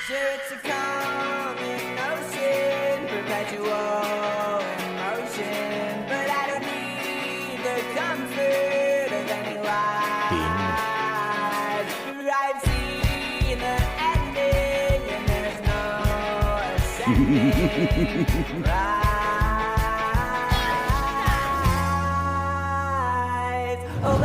Sure, it's a common notion, perpetual emotion, but I don't need the comfort of any lies. I've seen the ending, and there's no ascending. Rise. Oh,